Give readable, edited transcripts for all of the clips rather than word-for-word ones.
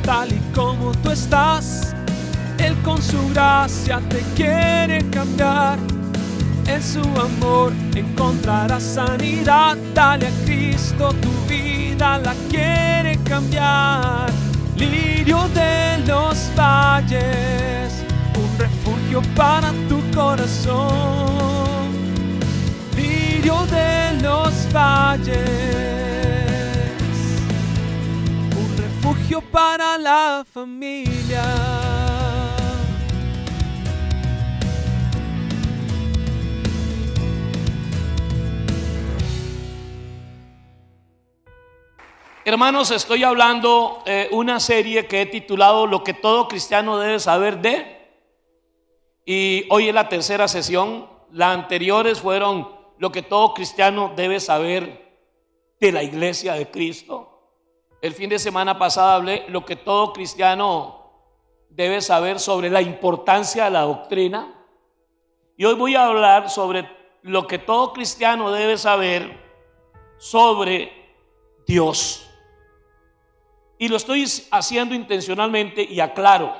tal y como tú estás. Él con su gracia te quiere cambiar. En su amor encontrarás sanidad. Dale a Cristo, tu vida la quiere cambiar. Lirio de los valles, un refugio para tu corazón. Lirio de los valles, un refugio para la familia. Hermanos, estoy hablando una serie que he titulado Lo que todo cristiano debe saber de. Y hoy es la tercera sesión. Las anteriores fueron lo que todo cristiano debe saber de la iglesia de Cristo. El fin de semana pasado hablé lo que todo cristiano debe saber sobre la importancia de la doctrina. Y hoy voy a hablar sobre lo que todo cristiano debe saber sobre Dios. Y lo estoy haciendo intencionalmente y aclaro,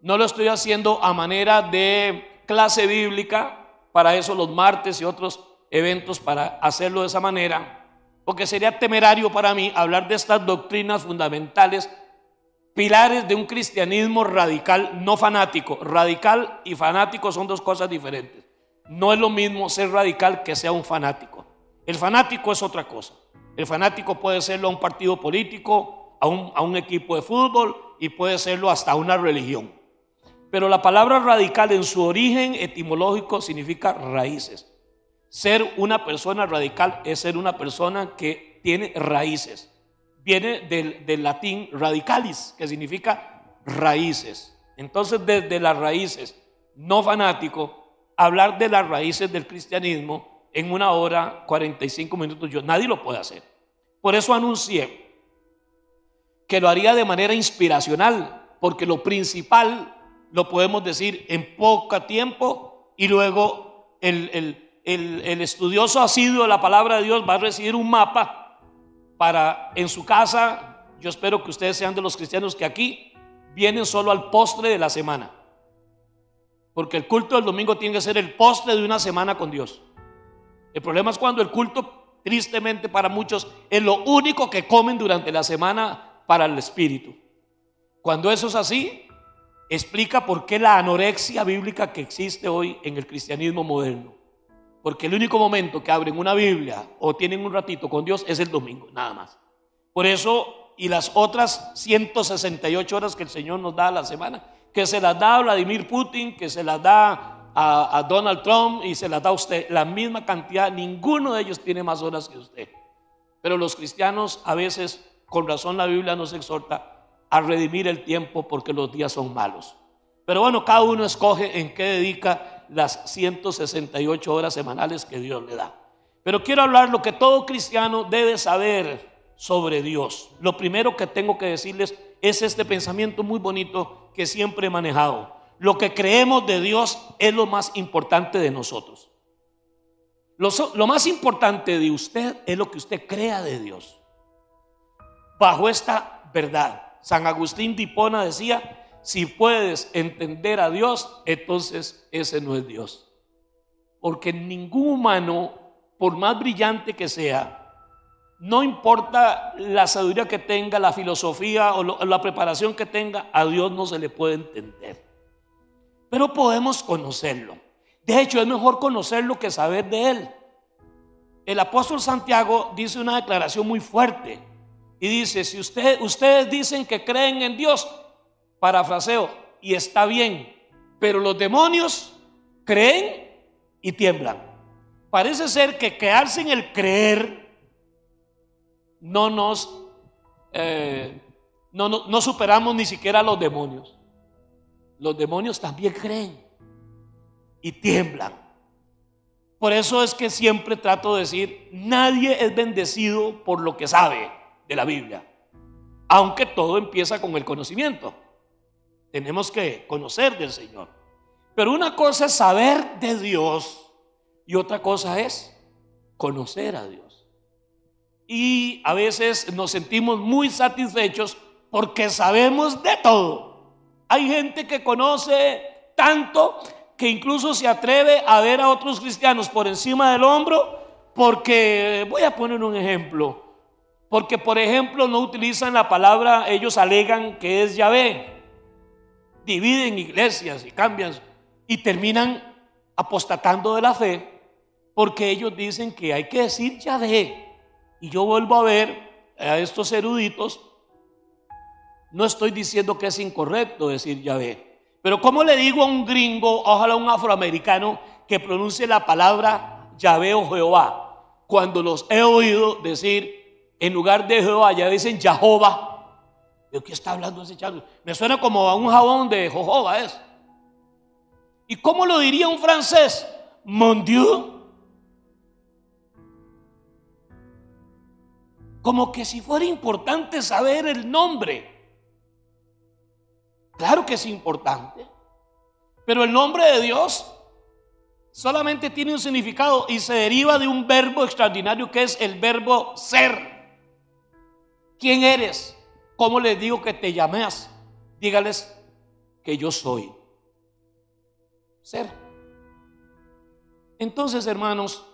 no lo estoy haciendo a manera de clase bíblica, para eso los martes y otros eventos para hacerlo de esa manera, porque sería temerario para mí hablar de estas doctrinas fundamentales, pilares de un cristianismo radical, no fanático. Radical y fanático son dos cosas diferentes. No es lo mismo ser radical que sea un fanático. El fanático es otra cosa. El fanático puede serlo a un partido político, a un equipo de fútbol, y puede serlo hasta una religión. Pero la palabra radical en su origen etimológico significa raíces. Ser una persona radical es ser una persona que tiene raíces. Viene del latín radicalis, que significa raíces. Entonces, desde las raíces, no fanático, hablar de las raíces del cristianismo en 1 hora 45 minutos, nadie lo puede hacer. Por eso anuncié que lo haría de manera inspiracional, porque lo principal lo podemos decir en poco tiempo, y luego el estudioso asiduo de la palabra de Dios va a recibir un mapa para en su casa. Yo espero que ustedes sean de los cristianos que aquí vienen solo al postre de la semana, porque el culto del domingo tiene que ser el postre de una semana con Dios. El problema es cuando el culto, tristemente para muchos, es lo único que comen durante la semana para el espíritu. Cuando eso es así, explica por qué la anorexia bíblica que existe hoy en el cristianismo moderno. Porque el único momento que abren una Biblia o tienen un ratito con Dios es el domingo, nada más. Por eso, y las otras 168 horas que el Señor nos da a la semana, que se las da a Vladimir Putin, que se las da a Donald Trump y se las da a usted, la misma cantidad. Ninguno de ellos tiene más horas que usted. Pero los cristianos a veces, con razón, la Biblia nos exhorta a redimir el tiempo porque los días son malos. Pero bueno, cada uno escoge en qué dedica las 168 horas semanales que Dios le da. Pero quiero hablar lo que todo cristiano debe saber sobre Dios. Lo primero que tengo que decirles es este pensamiento muy bonito que siempre he manejado. Lo que creemos de Dios es lo más importante de nosotros. Lo más importante de usted es lo que usted crea de Dios. Bajo esta verdad, San Agustín de Hipona decía: si puedes entender a Dios, entonces ese no es Dios. Porque ningún humano, por más brillante que sea, no importa la sabiduría que tenga, la filosofía o la preparación que tenga, a Dios no se le puede entender. Pero podemos conocerlo. De hecho, es mejor conocerlo que saber de Él. El apóstol Santiago dice una declaración muy fuerte y dice: si ustedes dicen que creen en Dios, parafraseo, y está bien, pero los demonios creen y tiemblan. Parece ser que quedarse en el creer no superamos ni siquiera a los demonios. Los demonios también creen y tiemblan. Por eso es que siempre trato de decir: nadie es bendecido por lo que sabe de la Biblia, aunque todo empieza con el conocimiento. Tenemos que conocer del Señor. Pero una cosa es saber de Dios y otra cosa es conocer a Dios. Y a veces nos sentimos muy satisfechos porque sabemos de todo. Hay gente que conoce tanto que incluso se atreve a ver a otros cristianos por encima del hombro, porque, voy a poner un ejemplo, porque por ejemplo no utilizan la palabra, ellos alegan que es Yahvé, dividen iglesias y cambian y terminan apostatando de la fe, porque ellos dicen que hay que decir Yahvé. Y yo vuelvo a ver a estos eruditos, no estoy diciendo que es incorrecto decir Yahvé, pero ¿cómo le digo a un gringo, ojalá un afroamericano, que pronuncie la palabra Yahvé o Jehová, cuando los he oído decir, en lugar de Jehová, ya dicen Jehová? ¿De qué está hablando ese charlo? Me suena como a un jabón de jojoba es. ¿Y cómo lo diría un francés? Mon Dieu. Como que si fuera importante saber el nombre. Claro que es importante, pero el nombre de Dios solamente tiene un significado y se deriva de un verbo extraordinario que es el verbo ser. ¿Quién eres? ¿Cómo les digo que te llamas? Dígales que yo soy. Ser. Entonces, hermanos,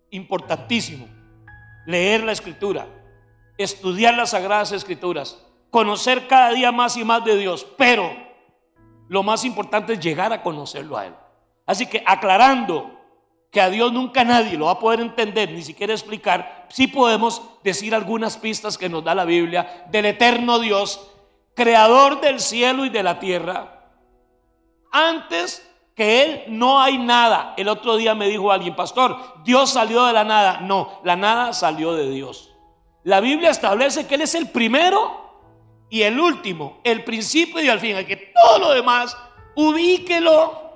importantísimo leer la Escritura, estudiar las Sagradas Escrituras, conocer cada día más y más de Dios, pero lo más importante es llegar a conocerlo a Él. Así que aclarando que a Dios nunca nadie lo va a poder entender, ni siquiera explicar, sí podemos decir algunas pistas que nos da la Biblia del eterno Dios, creador del cielo y de la tierra. Antes que Él no hay nada. El otro día me dijo alguien, pastor, Dios salió de la nada. No, la nada salió de Dios. La Biblia establece que Él es el primero y el último, el principio y el fin. Hay que todo lo demás ubíquelo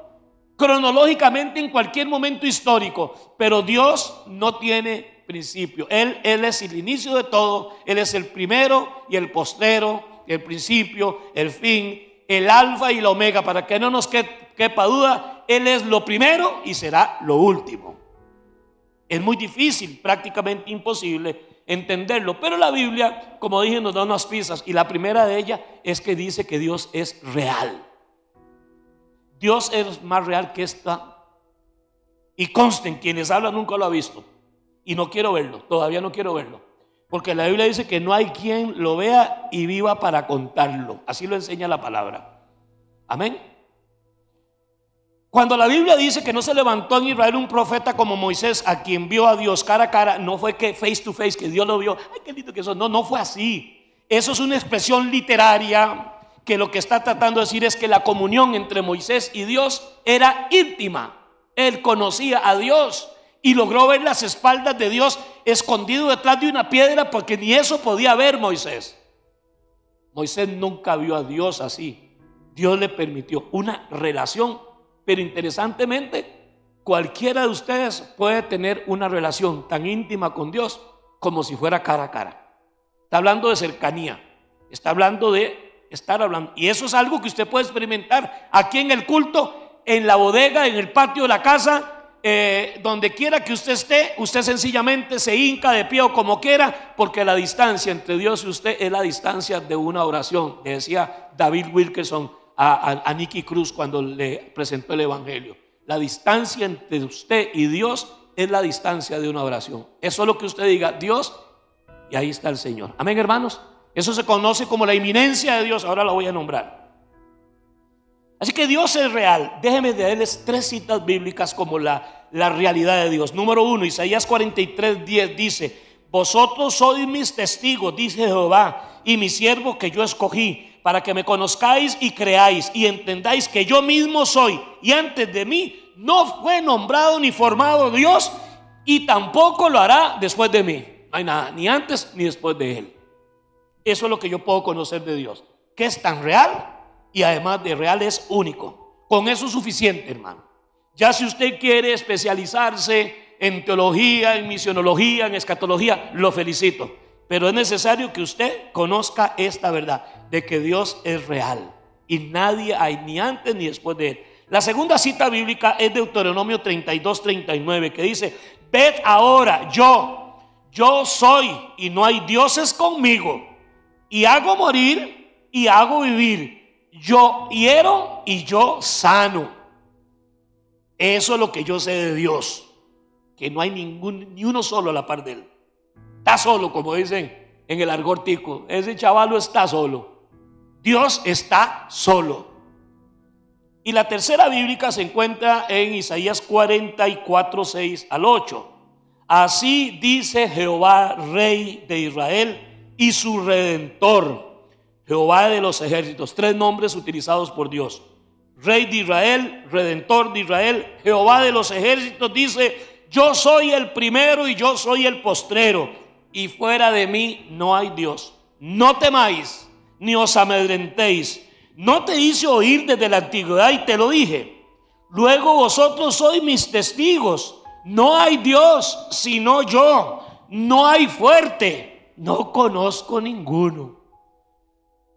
cronológicamente en cualquier momento histórico, pero Dios no tiene principio. Él es el inicio de todo. Él es el primero y el postrero, el principio, el fin, el alfa y el omega. Para que no nos quepa duda, Él es lo primero y será lo último. Es muy difícil, prácticamente imposible entenderlo, pero la Biblia, como dije, nos da unas pistas, y la primera de ellas es que dice que Dios es real. Dios es más real que esta, y consten, quienes hablan nunca lo ha visto, y no quiero verlo, todavía no quiero verlo, porque la Biblia dice que no hay quien lo vea y viva para contarlo. Así lo enseña la palabra. Amén. Cuando la Biblia dice que no se levantó en Israel un profeta como Moisés, a quien vio a Dios cara a cara, no fue que face to face, que Dios lo vio, ay qué lindo que eso, no fue así. Eso es una expresión literaria que lo que está tratando de decir es que la comunión entre Moisés y Dios era íntima. Él conocía a Dios y logró ver las espaldas de Dios escondido detrás de una piedra, porque ni eso podía ver Moisés. Moisés nunca vio a Dios así. Dios le permitió una relación. Pero interesantemente, cualquiera de ustedes puede tener una relación tan íntima con Dios como si fuera cara a cara. Está hablando de cercanía, está hablando de estar hablando. Y eso es algo que usted puede experimentar aquí en el culto, en la bodega, en el patio de la casa, donde quiera que usted esté. Usted sencillamente se hinca de pie o como quiera, porque la distancia entre Dios y usted es la distancia de una oración. Le decía David Wilkerson a Nicky Cruz cuando le presentó el evangelio: la distancia entre usted y Dios es la distancia de una oración. Es solo que usted diga Dios y ahí está el Señor. Amén, hermanos. Eso se conoce como la inminencia de Dios. Ahora la voy a nombrar. Así que Dios es real. Déjeme darles 3 citas bíblicas como la realidad de Dios. Número 1, Isaías 43:10 dice: vosotros sois mis testigos, dice Jehová, y mi siervo que yo escogí, para que me conozcáis y creáis y entendáis que yo mismo soy, y antes de mí no fue nombrado ni formado Dios, y tampoco lo hará después de mí. No hay nada, ni antes ni después de Él. Eso es lo que yo puedo conocer de Dios, que es tan real y además de real es único. Con eso es suficiente, hermano. Ya si usted quiere especializarse en teología, en misionología, en escatología, lo felicito. Pero es necesario que usted conozca esta verdad, de que Dios es real y nadie hay ni antes ni después de Él. La segunda cita bíblica es Deuteronomio 32:39, que dice: ved ahora, yo soy y no hay dioses conmigo, y hago morir y hago vivir. Yo hiero y yo sano. Eso es lo que yo sé de Dios, que no hay ni uno solo a la par de Él. Está solo, como dicen en el argot tico. Ese chavalo está solo. Dios está solo. Y la tercera bíblica se encuentra en Isaías 44, 6 al 8. Así dice Jehová, Rey de Israel y su Redentor, Jehová de los ejércitos. 3 nombres utilizados por Dios: Rey de Israel, Redentor de Israel, Jehová de los ejércitos. Dice: yo soy el primero y yo soy el postrero, y fuera de mí no hay Dios. No temáis ni os amedrentéis. No te hice oír desde la antigüedad y te lo dije. Luego vosotros sois mis testigos. No hay Dios sino yo. No hay fuerte. No conozco ninguno.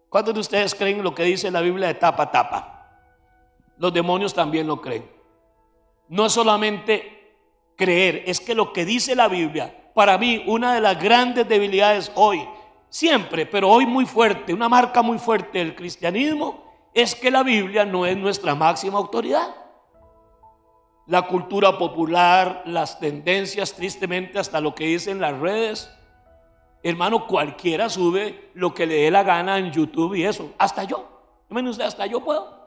¿Cuántos de ustedes creen lo que dice la Biblia de tapa a tapa? Los demonios también lo creen. No es solamente creer, es que lo que dice la Biblia, para mí una de las grandes debilidades hoy, siempre, pero hoy muy fuerte, una marca muy fuerte del cristianismo, es que la Biblia no es nuestra máxima autoridad. La cultura popular, las tendencias, tristemente hasta lo que dicen las redes, hermano, cualquiera sube lo que le dé la gana en YouTube y eso, hasta yo, hasta yo puedo.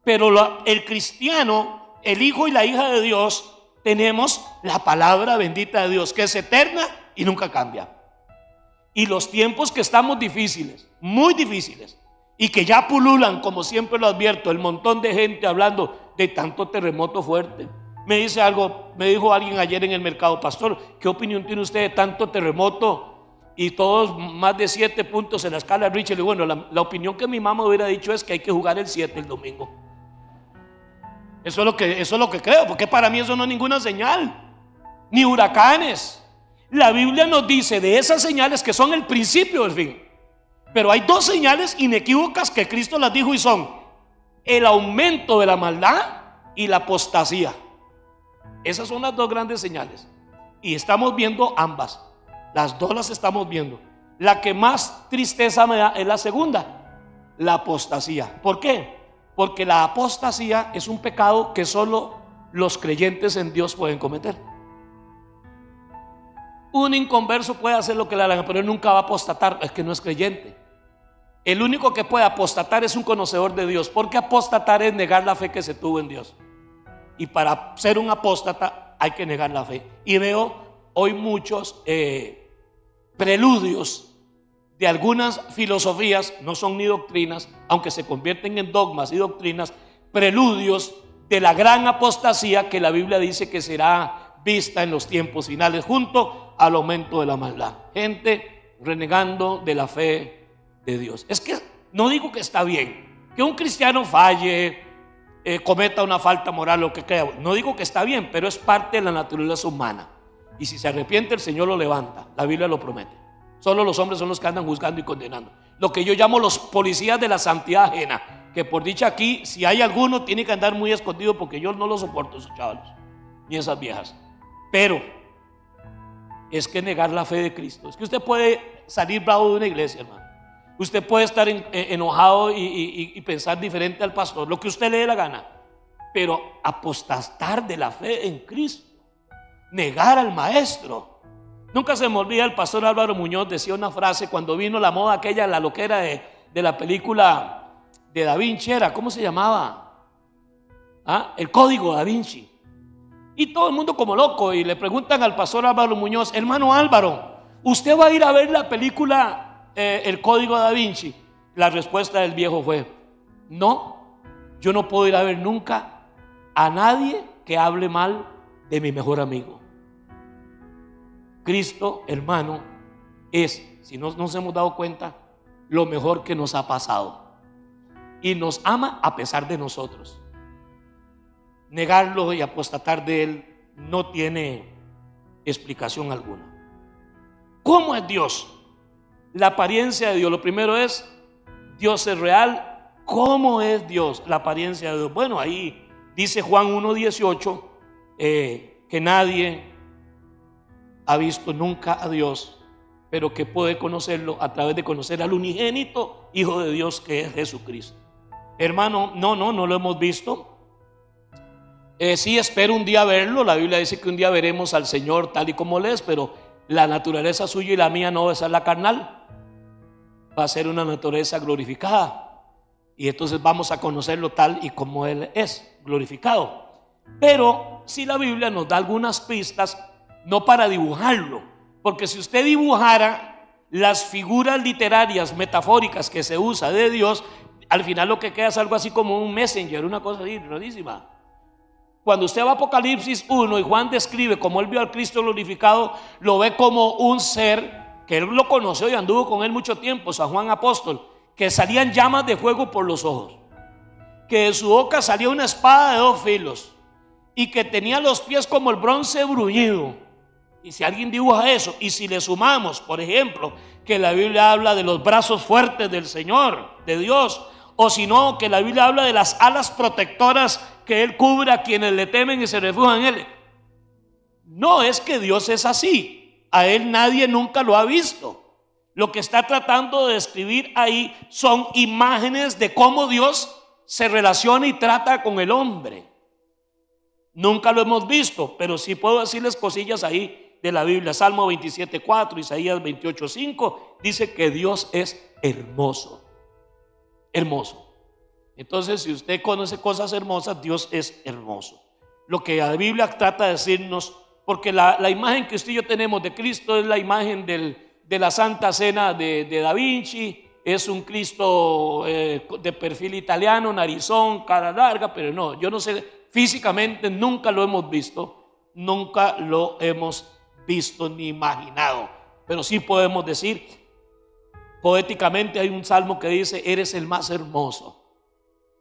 Pero el cristiano, el hijo y la hija de Dios, tenemos la palabra bendita de Dios, que es eterna y nunca cambia. Y los tiempos que estamos difíciles, muy difíciles, y que ya pululan, como siempre lo advierto, el montón de gente hablando de tanto terremoto fuerte. Me dijo alguien ayer en el mercado: pastor, ¿qué opinión tiene usted de tanto terremoto y todos más de 7 puntos en la escala de Richter? Y bueno, la opinión que mi mamá hubiera dicho es que hay que jugar el 7 el domingo. Eso es lo que creo, porque para mí eso no es ninguna señal, ni huracanes. La Biblia nos dice de esas señales que son el principio del fin. Pero hay 2 señales inequívocas que Cristo las dijo, y son el aumento de la maldad y la apostasía. Esas son las 2 grandes señales. Y estamos viendo ambas. Las 2 las estamos viendo. La que más tristeza me da es la segunda, la apostasía. ¿Por qué? Porque la apostasía es un pecado que solo los creyentes en Dios pueden cometer. Un inconverso puede hacer lo que le haga, pero él nunca va a apostatar, es que no es creyente. El único que puede apostatar es un conocedor de Dios, porque apostatar es negar la fe que se tuvo en Dios. Y para ser un apóstata hay que negar la fe. Y veo hoy muchos preludios de algunas filosofías, no son ni doctrinas, aunque se convierten en dogmas y doctrinas, preludios de la gran apostasía que la Biblia dice que será vista en los tiempos finales, junto al aumento de la maldad. Gente renegando de la fe de Dios. Es que no digo que está bien que un cristiano falle, cometa una falta moral, lo que crea. No digo que está bien, pero es parte de la naturaleza humana. Y si se arrepiente, el Señor lo levanta. La Biblia lo promete. Solo los hombres son los que andan juzgando y condenando. Lo que yo llamo los policías de la santidad ajena, que por dicha aquí, si hay alguno, tiene que andar muy escondido, porque yo no lo soporto, esos chavalos ni esas viejas. Pero es que negar la fe de Cristo. Es que usted puede salir bravo de una iglesia, hermano. Usted puede estar enojado y pensar diferente al pastor, lo que usted le dé la gana. Pero apostatar de la fe en Cristo, negar al maestro. Nunca se me olvida, el pastor Álvaro Muñoz decía una frase cuando vino la moda aquella, la loquera de la película de Da Vinci, ¿cómo se llamaba? El Código Da Vinci. Y todo el mundo como loco, y le preguntan al pastor Álvaro Muñoz: hermano Álvaro, ¿usted va a ir a ver la película El Código Da Vinci? La respuesta del viejo fue: no, yo no puedo ir a ver nunca a nadie que hable mal de mi mejor amigo. Cristo, hermano, es, si no nos hemos dado cuenta, lo mejor que nos ha pasado, y nos ama a pesar de nosotros. Negarlo y apostatar de Él no tiene explicación alguna. ¿Cómo es Dios? La apariencia de Dios. Lo primero es, Dios es real. ¿Cómo es Dios? La apariencia de Dios. Bueno, ahí dice Juan 1:18 que nadie ha visto nunca a Dios, pero que puede conocerlo a través de conocer al unigénito Hijo de Dios, que es Jesucristo. Hermano, no lo hemos visto. Sí, espero un día verlo. La Biblia dice que un día veremos al Señor tal y como Él es, pero la naturaleza suya y la mía no va a ser la carnal, va a ser una naturaleza glorificada, y entonces vamos a conocerlo tal y como Él es, glorificado. Pero si la Biblia nos da algunas pistas, no para dibujarlo, porque si usted dibujara las figuras literarias metafóricas que se usa de Dios, al final lo que queda es algo así como un messenger, una cosa así rarísima. Cuando usted va a Apocalipsis 1 y Juan describe cómo él vio al Cristo glorificado, lo ve como un ser que él lo conoció y anduvo con él mucho tiempo, San Juan apóstol, que salían llamas de fuego por los ojos, que de su boca salía una espada de 2 filos y que tenía los pies como el bronce bruñido. Y si alguien dibuja eso, y si le sumamos, por ejemplo, que la Biblia habla de los brazos fuertes del Señor, de Dios, o si no, que la Biblia habla de las alas protectoras que Él cubre a quienes le temen y se refugian en Él. No es que Dios es así, a Él nadie nunca lo ha visto. Lo que está tratando de describir ahí son imágenes de cómo Dios se relaciona y trata con el hombre. Nunca lo hemos visto, pero sí puedo decirles cosillas ahí de la Biblia. Salmo 27:4, Isaías 28:5 dice que Dios es hermoso. Hermoso. Entonces, si usted conoce cosas hermosas, Dios es hermoso. Lo que la Biblia trata de decirnos, porque la imagen que usted y yo tenemos de Cristo es la imagen de la Santa Cena de Da Vinci. Es un Cristo de perfil italiano, narizón, cara larga, pero no, yo no sé, físicamente nunca lo hemos visto, nunca lo hemos visto ni imaginado, pero sí podemos decir, poéticamente hay un salmo que dice: eres el más hermoso.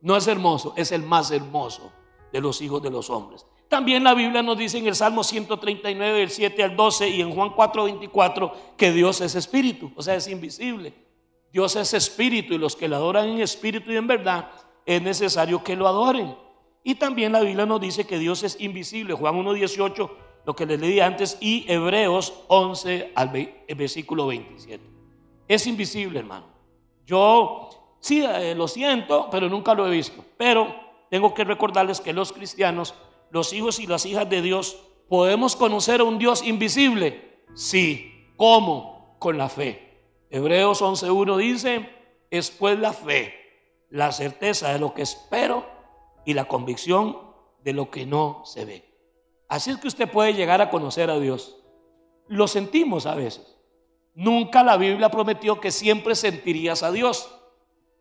No es hermoso, es el más hermoso de los hijos de los hombres. También la Biblia nos dice en el Salmo 139, del 7 al 12, y en Juan 4:24, que Dios es espíritu, o sea, es invisible. Dios es espíritu, y los que lo adoran en espíritu y en verdad, es necesario que lo adoren. Y también la Biblia nos dice que Dios es invisible. Juan 1:18, lo que les leí antes, y Hebreos 11 al versículo 27. Es invisible, hermano. Yo sí lo siento, pero nunca lo he visto. Pero tengo que recordarles que los cristianos, los hijos y las hijas de Dios, ¿podemos conocer a un Dios invisible? Sí. ¿Cómo? Con la fe. Hebreos 11:1 dice: es pues la fe, la certeza de lo que espero y la convicción de lo que no se ve. Así es que usted puede llegar a conocer a Dios. Lo sentimos a veces. Nunca la Biblia prometió que siempre sentirías a Dios.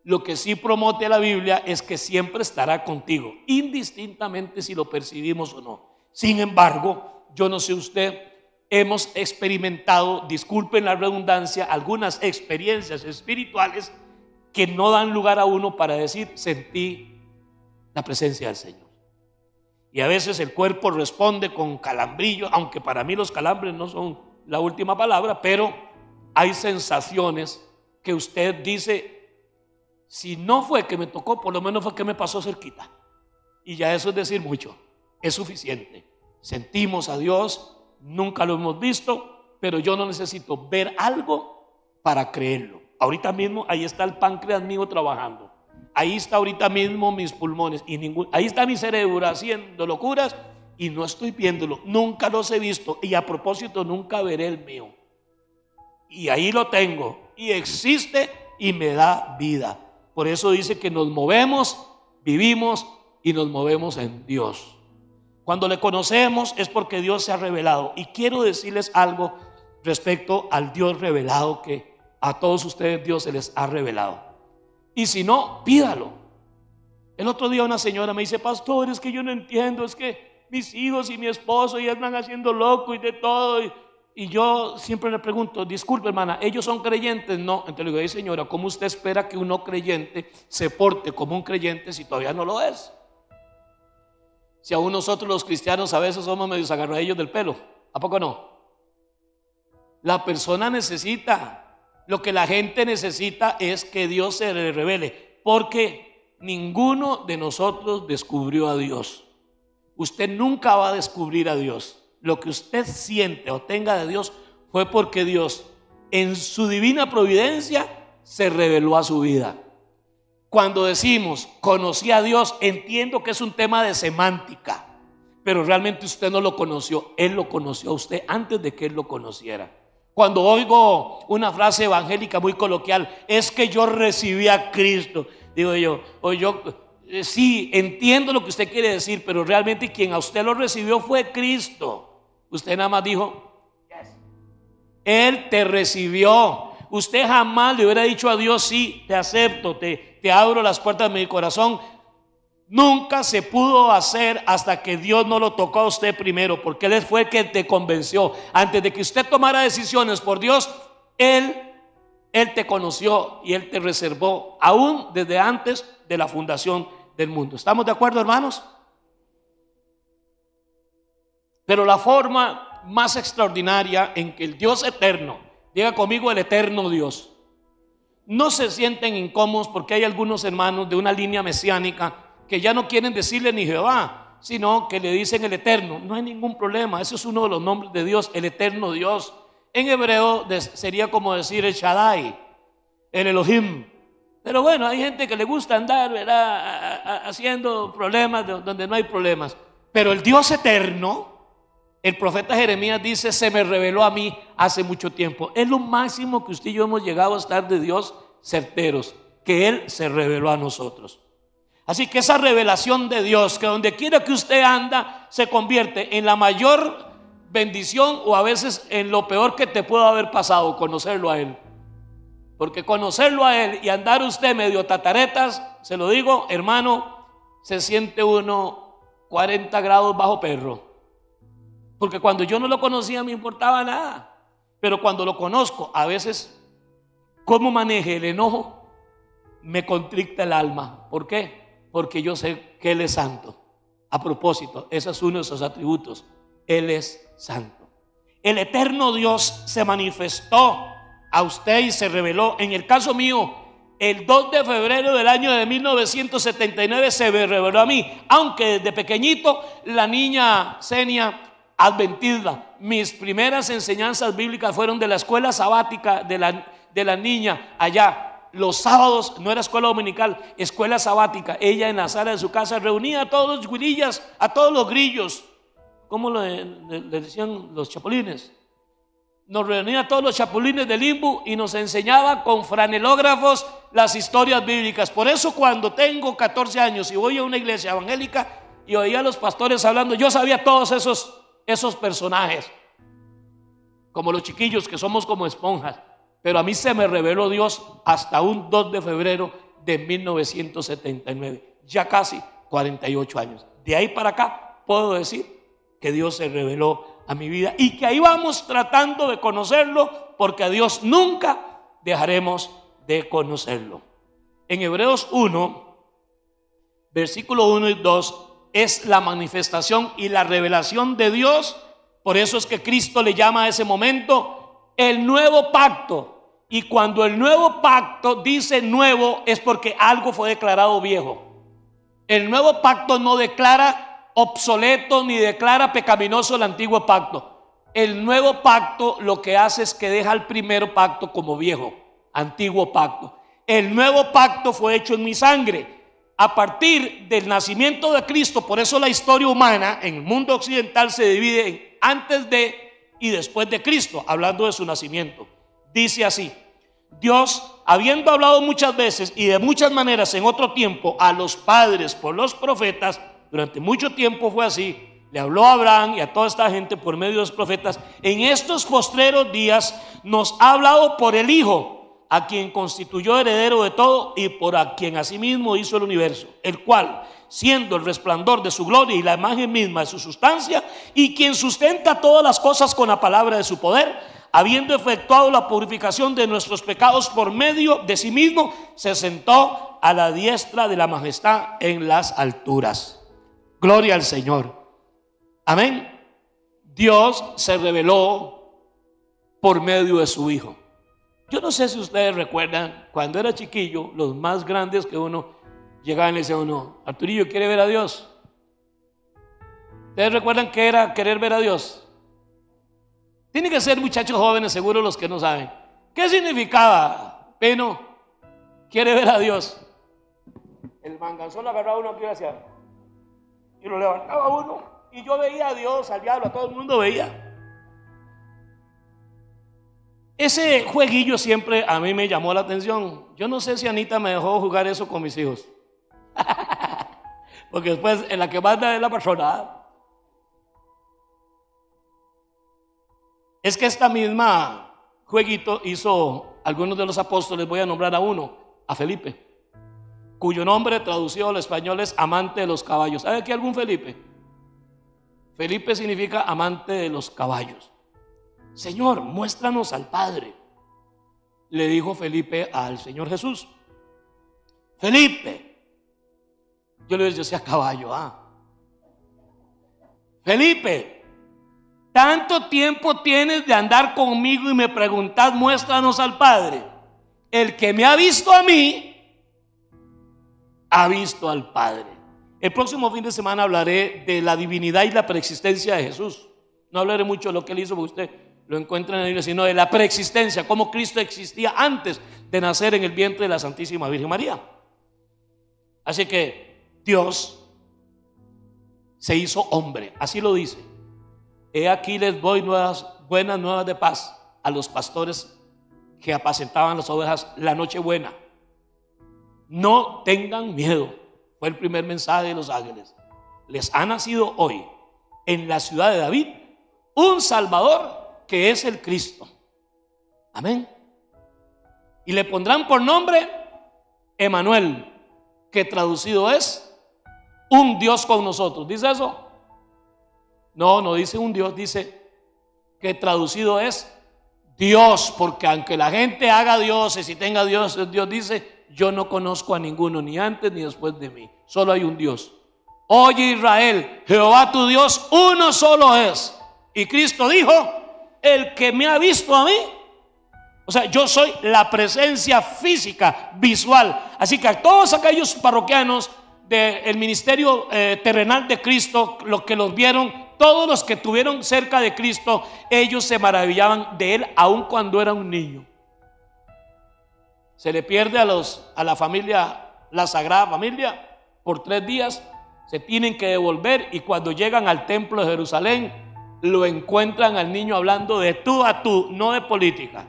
Lo que sí promete la Biblia es que siempre estará contigo, indistintamente si lo percibimos o no. Sin embargo, yo no sé usted, hemos experimentado, disculpen la redundancia, algunas experiencias espirituales que no dan lugar a uno para decir: sentí la presencia del Señor. Y a veces el cuerpo responde con calambrillo, aunque para mí los calambres no son la última palabra, pero hay sensaciones que usted dice: si no fue que me tocó, por lo menos fue que me pasó cerquita. Y ya eso es decir mucho, es suficiente. Sentimos a Dios, nunca lo hemos visto, pero yo no necesito ver algo para creerlo. Ahorita mismo ahí está el páncreas mío trabajando. Ahí está ahorita mismo mis pulmones y ahí está mi cerebro haciendo locuras y no estoy viéndolo. Nunca los he visto y a propósito nunca veré el mío. Y ahí lo tengo y existe y me da vida. Por eso dice que nos movemos, vivimos y nos movemos en Dios. Cuando le conocemos es porque Dios se ha revelado. Y quiero decirles algo respecto al Dios revelado, que a todos ustedes Dios se les ha revelado. Y si no, pídalo. El otro día una señora me dice: pastor, es que yo no entiendo, es que mis hijos y mi esposo ya están haciendo loco y de todo. Y yo siempre le pregunto: disculpe, hermana, ¿ellos son creyentes? No. Entonces le digo: ay, señora, ¿cómo usted espera que un no creyente se porte como un creyente si todavía no lo es? Si aún nosotros los cristianos a veces somos medios agarradillos del pelo, ¿a poco no? La persona necesita, lo que la gente necesita es que Dios se le revele, porque ninguno de nosotros descubrió a Dios. Usted nunca va a descubrir a Dios. Lo que usted siente o tenga de Dios fue porque Dios en su divina providencia se reveló a su vida. Cuando decimos conocí a Dios, entiendo que es un tema de semántica, pero realmente usted no lo conoció, Él lo conoció a usted antes de que Él lo conociera. Cuando oigo una frase evangélica muy coloquial, es que yo recibí a Cristo, digo yo, sí, entiendo lo que usted quiere decir, pero realmente quien a usted lo recibió fue Cristo. Usted nada más dijo, yes. Él te recibió. Usted jamás le hubiera dicho a Dios, sí, te acepto, te abro las puertas de mi corazón. Nunca se pudo hacer hasta que Dios no lo tocó a usted primero, porque Él fue el que te convenció. Antes de que usted tomara decisiones por Dios, Él te conoció y Él te reservó, aún desde antes de la fundación del mundo. ¿Estamos de acuerdo, hermanos? Pero la forma más extraordinaria en que el Dios eterno, diga conmigo el eterno Dios, no se sienten incómodos porque hay algunos hermanos de una línea mesiánica que ya no quieren decirle ni Jehová, sino que le dicen el eterno. No hay ningún problema, ese es uno de los nombres de Dios, el eterno Dios. En hebreo sería como decir el Shaddai, el Elohim. Pero bueno, hay gente que le gusta andar, ¿verdad?, haciendo problemas donde no hay problemas. Pero el Dios eterno, el profeta Jeremías dice, se me reveló a mí hace mucho tiempo. Es lo máximo que usted y yo hemos llegado a estar de Dios certeros, que Él se reveló a nosotros. Así que esa revelación de Dios, que donde quiera que usted anda, se convierte en la mayor bendición o a veces en lo peor que te puede haber pasado, conocerlo a Él. Porque conocerlo a Él y andar usted medio tataretas, se lo digo, hermano, se siente uno 40 grados bajo perro. Porque cuando yo no lo conocía me importaba nada, pero cuando lo conozco, a veces cómo maneje el enojo me contricta el alma. ¿Por qué? Porque yo sé que Él es santo. A propósito, ese es uno de sus atributos, Él es santo. El eterno Dios se manifestó a usted y se reveló. En el caso mío, el 2 de febrero del año de 1979 se me reveló a mí, aunque desde pequeñito la niña Senia Adventista, mis primeras enseñanzas bíblicas fueron de la escuela sabática de la niña allá. Los sábados, no era escuela dominical, escuela sabática. Ella en la sala de su casa reunía a todos los guirillas, a todos los grillos, ¿cómo le decían los chapulines? Nos reunía a todos los chapulines del limbo y nos enseñaba con franelógrafos las historias bíblicas. Por eso cuando tengo 14 años y voy a una iglesia evangélica y oía a los pastores hablando, yo sabía todos esos personajes, como los chiquillos que somos como esponjas. Pero a mí se me reveló Dios hasta un 2 de febrero de 1979, ya casi 48 años. De ahí para acá puedo decir que Dios se reveló a mi vida y que ahí vamos tratando de conocerlo, porque a Dios nunca dejaremos de conocerlo. En Hebreos 1, versículo 1 y 2 es la manifestación y la revelación de Dios. Por eso es que Cristo le llama a ese momento el nuevo pacto. Y cuando el nuevo pacto dice nuevo, es porque algo fue declarado viejo. El nuevo pacto no declara obsoleto ni declara pecaminoso el antiguo pacto. El nuevo pacto lo que hace es que deja el primer pacto como viejo, antiguo pacto. El nuevo pacto fue hecho en mi sangre. A partir del nacimiento de Cristo, por eso la historia humana en el mundo occidental se divide en antes de y después de Cristo, hablando de su nacimiento. Dice así: Dios, habiendo hablado muchas veces y de muchas maneras en otro tiempo a los padres por los profetas, durante mucho tiempo fue así, le habló a Abraham y a toda esta gente por medio de los profetas. En estos postreros días nos ha hablado por el Hijo, a quien constituyó heredero de todo y por a quien asimismo hizo el universo, el cual, siendo el resplandor de su gloria y la imagen misma de su sustancia, y quien sustenta todas las cosas con la palabra de su poder, habiendo efectuado la purificación de nuestros pecados por medio de sí mismo, se sentó a la diestra de la majestad en las alturas. Gloria al Señor. Amén. Dios se reveló por medio de su Hijo. Yo no sé si ustedes recuerdan, cuando era chiquillo, los más grandes que uno llegaban y le decían a uno: Arturillo, ¿quiere ver a Dios? ¿Ustedes recuerdan qué era querer ver a Dios? Tienen que ser muchachos jóvenes, seguro los que no saben. ¿Qué significaba? Peno quiere ver a Dios. El manganzón lo agarraba uno aquí hacia y lo levantaba uno, y yo veía a Dios, al diablo, a todo el mundo veía. Ese jueguillo siempre a mí me llamó la atención. Yo no sé si Anita me dejó jugar eso con mis hijos. Porque después en la que manda es la persona. Es que esta misma jueguito hizo algunos de los apóstoles. Voy a nombrar a uno, a Felipe, cuyo nombre traducido al español es amante de los caballos. ¿Sabe aquí algún Felipe? Felipe significa amante de los caballos. Señor, muéstranos al Padre, le dijo Felipe al Señor Jesús. Felipe, yo le decía caballo, Felipe, tanto tiempo tienes de andar conmigo y me preguntas, muéstranos al Padre. El que me ha visto a mí, ha visto al Padre. El próximo fin de semana hablaré de la divinidad y la preexistencia de Jesús. No hablaré mucho de lo que él hizo, porque usted lo encuentra en la Biblia, sino de la preexistencia, cómo Cristo existía antes de nacer en el vientre de la Santísima Virgen María. Así que Dios se hizo hombre, así lo dice. He aquí les doy buenas nuevas de paz a los pastores que apacentaban las ovejas la noche buena. No tengan miedo, fue el primer mensaje de los ángeles. Les ha nacido hoy en la ciudad de David un Salvador, que es el Cristo. Amén. Y le pondrán por nombre Emanuel, que traducido es un Dios con nosotros. ¿Dice eso? No dice un Dios, dice que traducido es Dios, porque aunque la gente haga dioses y tenga dioses, Dios dice: yo no conozco a ninguno, ni antes ni después de mí. Solo hay un Dios. Oye Israel, Jehová tu Dios, uno solo es. Y Cristo dijo: el que me ha visto a mí, o sea, yo soy la presencia física, visual. Así que a todos aquellos parroquianos del ministerio terrenal de Cristo, los que los vieron, todos los que estuvieron cerca de Cristo, ellos se maravillaban de él, aun cuando era un niño. Se le pierde a la familia, la Sagrada Familia, por 3 días, se tienen que devolver, y cuando llegan al templo de Jerusalén, lo encuentran al niño hablando de tú a tú, no de política,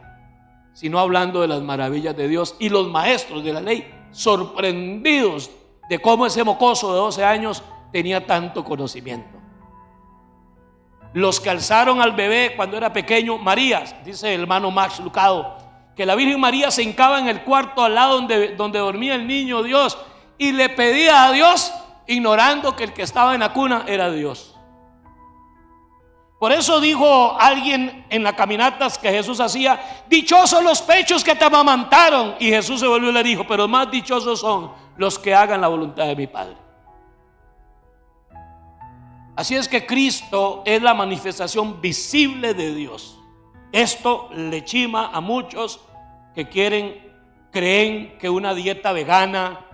sino hablando de las maravillas de Dios. Y los maestros de la ley, sorprendidos de cómo ese mocoso de 12 años tenía tanto conocimiento. Los que alzaron al bebé cuando era pequeño, María, dice el hermano Max Lucado, que la Virgen María se hincaba en el cuarto al lado donde dormía el niño Dios, y le pedía a Dios, ignorando que el que estaba en la cuna era Dios. Por eso dijo alguien en las caminatas que Jesús hacía: dichosos los pechos que te amamantaron. Y Jesús se volvió y le dijo: pero más dichosos son los que hagan la voluntad de mi Padre. Así es que Cristo es la manifestación visible de Dios. Esto le chima a muchos que creen que una dieta vegana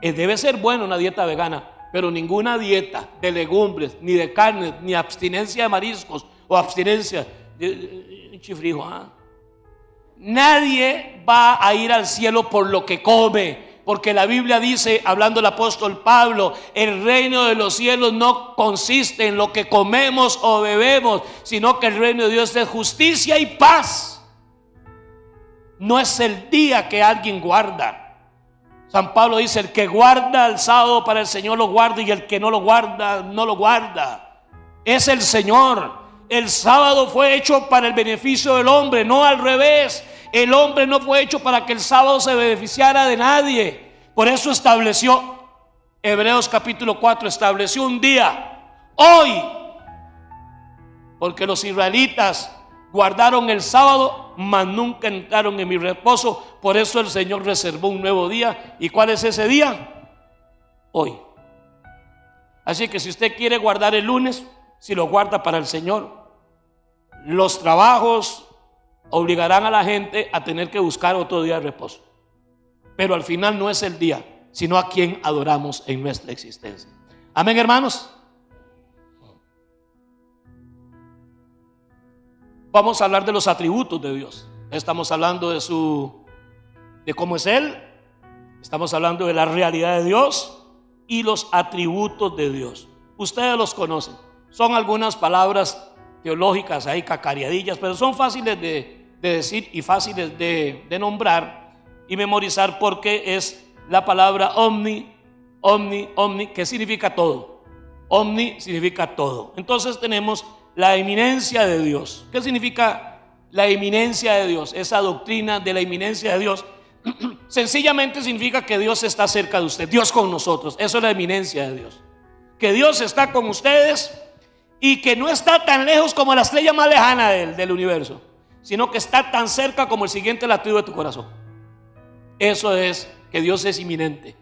debe ser buena, una dieta vegana, pero ninguna dieta de legumbres, ni de carnes, ni abstinencia de mariscos o abstinencia de chifrijo. Nadie va a ir al cielo por lo que come, porque la Biblia dice, hablando el apóstol Pablo, el reino de los cielos no consiste en lo que comemos o bebemos, sino que el reino de Dios es justicia y paz. No es el día que alguien guarda. San Pablo dice: el que guarda el sábado para el Señor lo guarda, y el que no lo guarda, no lo guarda. Es el Señor. El sábado fue hecho para el beneficio del hombre, no al revés. El hombre no fue hecho para que el sábado se beneficiara de nadie. Por eso estableció, Hebreos capítulo 4, estableció un día, hoy, porque los israelitas guardaron el sábado, mas nunca entraron en mi reposo. Por eso el Señor reservó un nuevo día. ¿Y cuál es ese día? Hoy. Así que si usted quiere guardar el lunes, si lo guarda para el Señor, los trabajos obligarán a la gente a tener que buscar otro día de reposo. Pero al final no es el día, sino a quien adoramos en nuestra existencia. Amén, hermanos. Vamos a hablar de los atributos de Dios. Estamos hablando de cómo es Él. Estamos hablando de la realidad de Dios y los atributos de Dios. Ustedes los conocen. Son algunas palabras teológicas ahí, cacareadillas, pero son fáciles de decir y fáciles de nombrar y memorizar, porque es la palabra omni, que significa todo. Omni significa todo. Entonces tenemos la eminencia de Dios. ¿Qué significa la eminencia de Dios? Esa doctrina de la eminencia de Dios sencillamente significa que Dios está cerca de usted, Dios con nosotros. Eso es la eminencia de Dios, que Dios está con ustedes y que no está tan lejos como la estrella más lejana del universo, sino que está tan cerca como el siguiente latido de tu corazón. Eso es que Dios es inminente,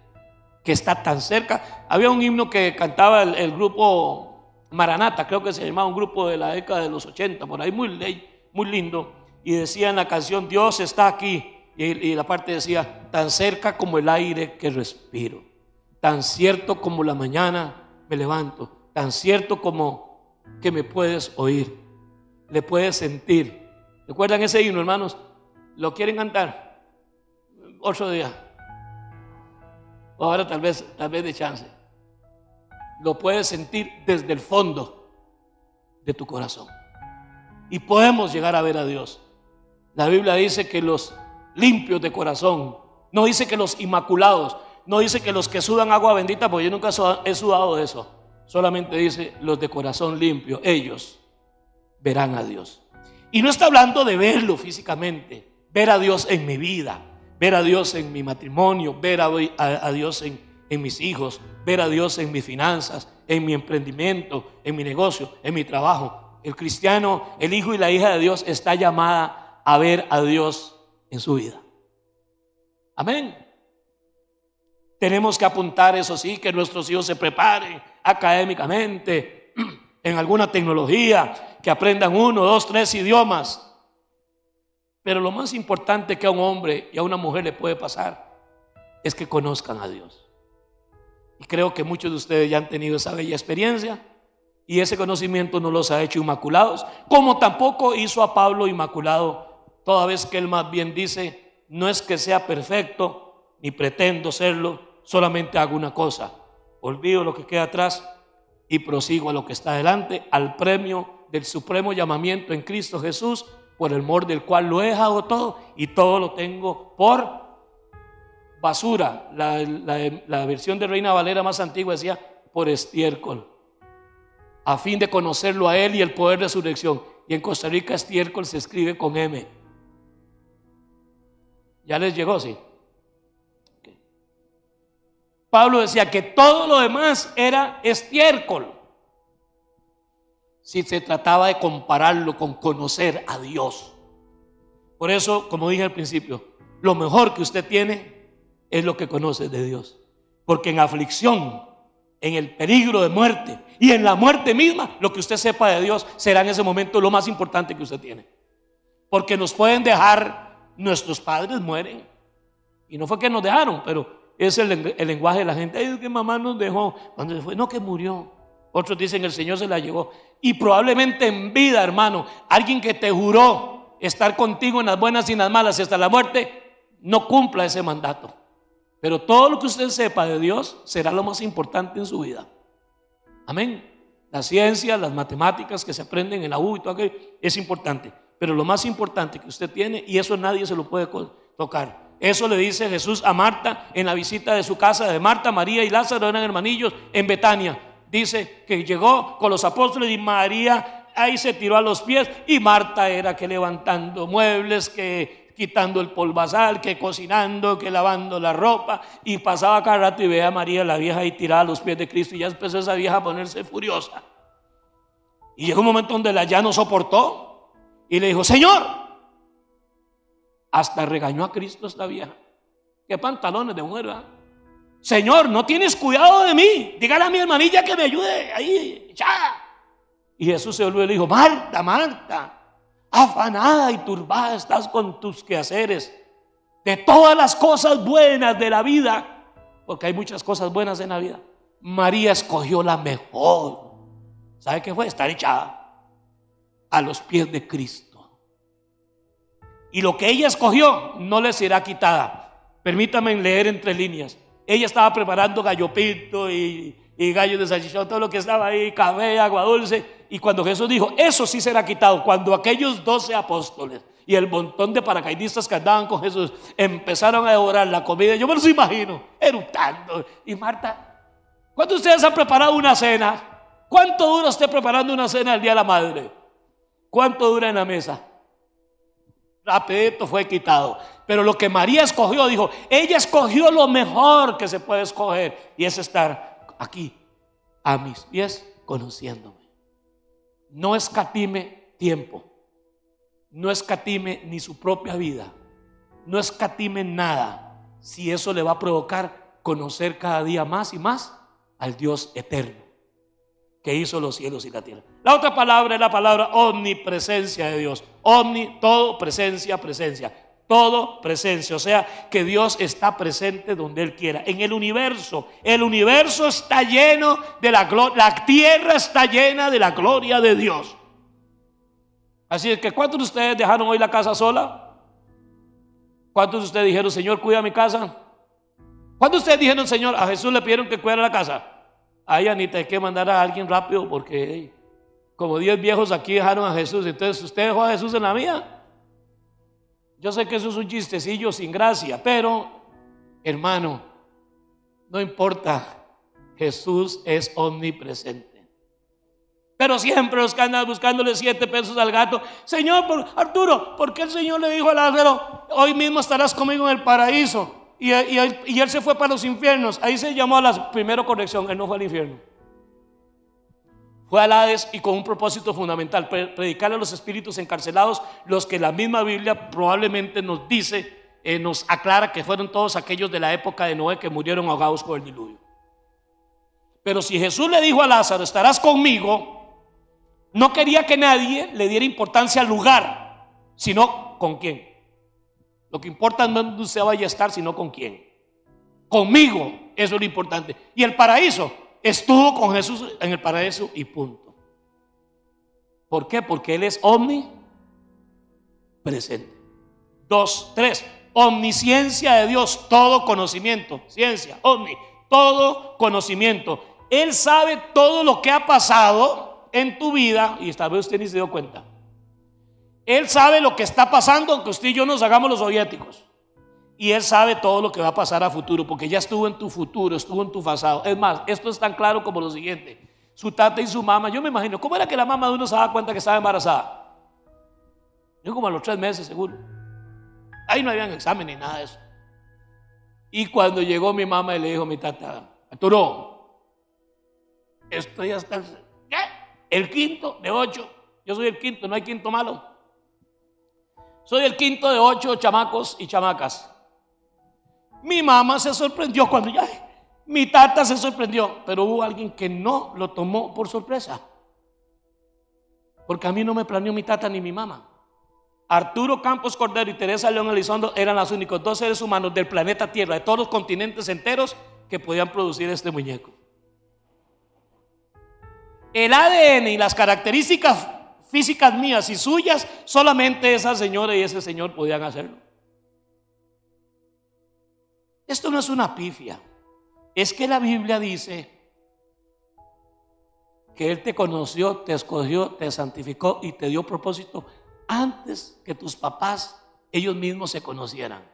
que está tan cerca. Había un himno que cantaba el grupo Maranata, creo que se llamaba, un grupo de la década de los 80, por ahí, muy lindo, y decía en la canción: Dios está aquí, y la parte decía: tan cerca como el aire que respiro, tan cierto como la mañana me levanto, tan cierto como que me puedes oír, le puedes sentir. ¿Recuerdan ese himno, hermanos? ¿Lo quieren cantar? Otro día, o ahora tal vez de chance. Lo puedes sentir desde el fondo de tu corazón, y podemos llegar a ver a Dios. La Biblia dice que los limpios de corazón, no dice que los inmaculados, no dice que los que sudan agua bendita, porque yo nunca he sudado de eso. Solamente dice los de corazón limpio, ellos verán a Dios. Y no está hablando de verlo físicamente, ver a Dios en mi vida, ver a Dios en mi matrimonio, ver a Dios en mis hijos, ver a Dios en mis finanzas, en mi emprendimiento, en mi negocio, en mi trabajo. El cristiano, el hijo y la hija de Dios, está llamada a ver a Dios en su vida. Amén. Tenemos que apuntar, eso sí, que nuestros hijos se preparen académicamente en alguna tecnología, que aprendan 1, 2, 3 idiomas. Pero lo más importante que a un hombre y a una mujer le puede pasar es que conozcan a Dios. Y creo que muchos de ustedes ya han tenido esa bella experiencia, y ese conocimiento no los ha hecho inmaculados, como tampoco hizo a Pablo inmaculado, toda vez que él más bien dice: no es que sea perfecto, ni pretendo serlo, solamente hago una cosa: olvido lo que queda atrás y prosigo a lo que está delante, al premio del supremo llamamiento en Cristo Jesús, por el amor del cual lo he dejado todo, y todo lo tengo por basura. La versión de Reina Valera más antigua decía: por estiércol, a fin de conocerlo a Él y el poder de su resurrección. Y en Costa Rica estiércol se escribe con M. ¿Ya les llegó? Sí. Okay. Pablo decía que todo lo demás era estiércol si se trataba de compararlo con conocer a Dios. Por eso, como dije al principio, lo mejor que usted tiene es lo que conoce de Dios, porque en aflicción, en el peligro de muerte y en la muerte misma, lo que usted sepa de Dios será en ese momento lo más importante que usted tiene. Porque nos pueden dejar, nuestros padres mueren, y no fue que nos dejaron, pero es el lenguaje de la gente: ay, es que mamá nos dejó cuando se fue. No, que murió. Otros dicen: el Señor se la llevó. Y probablemente en vida, hermano, alguien que te juró estar contigo en las buenas y en las malas y hasta la muerte, no cumpla ese mandato. Pero todo lo que usted sepa de Dios será lo más importante en su vida. Amén. La ciencia, las matemáticas que se aprenden en la U y todo aquello es importante, pero lo más importante que usted tiene, y eso nadie se lo puede tocar. Eso le dice Jesús a Marta en la visita de su casa. De Marta, María y Lázaro eran hermanillos en Betania. Dice que llegó con los apóstoles y María ahí se tiró a los pies, y Marta era que levantando muebles, que quitando el polvazal, que cocinando, que lavando la ropa, y pasaba cada rato y veía a María, la vieja, ahí tirada a los pies de Cristo, y ya empezó esa vieja a ponerse furiosa. Y llegó un momento donde ya no soportó y le dijo: Señor, hasta regañó a Cristo esta vieja. Qué pantalones de mujer, ¿verdad? Señor, no tienes cuidado de mí, dígale a mi hermanilla que me ayude ahí, ya. Y Jesús se volvió y le dijo: Marta, Marta, afanada y turbada estás con tus quehaceres, de todas las cosas buenas de la vida, porque hay muchas cosas buenas en la vida, María escogió la mejor. ¿Sabe qué fue? Estar echada a los pies de Cristo. y lo que ella escogió no le será quitada. Permítame leer entre líneas. Ella estaba preparando gallo pinto y gallo de salchichón, todo lo que estaba ahí, café, agua dulce. Y cuando Jesús dijo, eso sí será quitado, cuando aquellos 12 apóstoles y el montón de paracaidistas que andaban con Jesús empezaron a devorar la comida, yo me los imagino, eructando. Y Marta, ¿cuántos de ustedes han preparado una cena? ¿Cuánto dura usted preparando una cena el día de la madre? ¿Cuánto dura en la mesa? Rapidito fue quitado. Pero lo que María escogió, dijo, ella escogió lo mejor que se puede escoger, y es estar aquí a mis pies conociéndome. No escatime tiempo, no escatime ni su propia vida, no escatime nada, si eso le va a provocar conocer cada día más y más al Dios eterno que hizo los cielos y la tierra. La otra palabra es la palabra omnipresencia de Dios. Omni, todo, presencia, presencia. Todo presencia, o sea que Dios está presente donde Él quiera. En el universo está lleno de la gloria, la tierra está llena de la gloria de Dios. Así es que ¿cuántos de ustedes dejaron hoy la casa sola? ¿Cuántos de ustedes dijeron, Señor, cuida mi casa? ¿Cuántos de ustedes dijeron, Señor, a Jesús le pidieron que cuidara la casa? Ay, Anita, hay que mandar a alguien rápido porque como 10 viejos aquí dejaron a Jesús. Entonces, ¿usted dejó a Jesús en la mía? Yo sé que eso es un chistecillo sin gracia, pero hermano, no importa, Jesús es omnipresente. Pero siempre los que andan buscándole 7 pesos al gato, Señor, Arturo, ¿por qué el Señor le dijo a Lázaro, hoy mismo estarás conmigo en el paraíso? Y él se fue para los infiernos. Ahí se llamó a la primera corrección, él no fue al infierno. Fue al Hades, y con un propósito fundamental, predicarle a los espíritus encarcelados, los que la misma Biblia probablemente nos dice, nos aclara que fueron todos aquellos de la época de Noé que murieron ahogados por el diluvio. Pero si Jesús le dijo a Lázaro, estarás conmigo, no quería que nadie le diera importancia al lugar, sino con quién. Lo que importa no es dónde usted vaya a estar, sino con quién. Conmigo, eso es lo importante. Y el paraíso, estuvo con Jesús en el paraíso y punto. ¿Por qué? Porque Él es omnipresente. 2, 3, omnisciencia de Dios, todo conocimiento, ciencia, omni, todo conocimiento. Él sabe todo lo que ha pasado en tu vida y tal vez usted ni se dio cuenta. Él sabe lo que está pasando, aunque usted y yo nos hagamos los soviéticos. Y Él sabe todo lo que va a pasar a futuro, porque ya estuvo en tu futuro, estuvo en tu pasado. Es más, esto es tan claro como lo siguiente: su tata y su mamá, yo me imagino, ¿cómo era que la mamá de uno se daba cuenta que estaba embarazada? Yo como a los 3 meses seguro. Ahí no habían examen ni nada de eso. Y cuando llegó mi mamá y le dijo a mi tata, Arturo, esto ya está, ¿qué? El quinto de 8, yo soy el quinto, no hay quinto malo. Soy el quinto de 8 chamacos y chamacas. Mi mamá se sorprendió cuando ya, mi tata se sorprendió, pero hubo alguien que no lo tomó por sorpresa, porque a mí no me planeó mi tata ni mi mamá. Arturo Campos Cordero y Teresa León Elizondo eran los únicos 2 seres humanos del planeta Tierra, de todos los continentes enteros, que podían producir este muñeco. El ADN y las características físicas mías y suyas, solamente esa señora y ese señor podían hacerlo. Esto no es una pifia, es que la Biblia dice que Él te conoció, te escogió, te santificó y te dio propósito antes que tus papás ellos mismos se conocieran.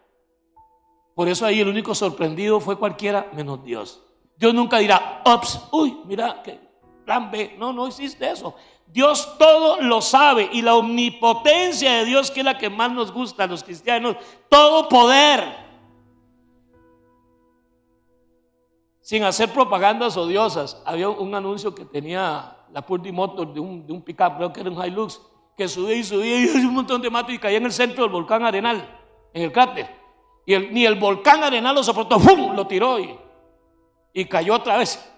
Por eso ahí el único sorprendido fue cualquiera menos Dios. Dios nunca dirá, ups, uy, mira que plan B. No existe eso. Dios todo lo sabe, y la omnipotencia de Dios, que es la que más nos gusta a los cristianos, todo poder. Sin hacer propagandas odiosas, había un anuncio que tenía la Purdy Motors de un pick-up, creo que era un Hilux, que subía y un montón de mato y caía en el centro del volcán Arenal, en el cráter. Y ni el volcán Arenal lo soportó, ¡fum!, lo tiró y cayó otra vez.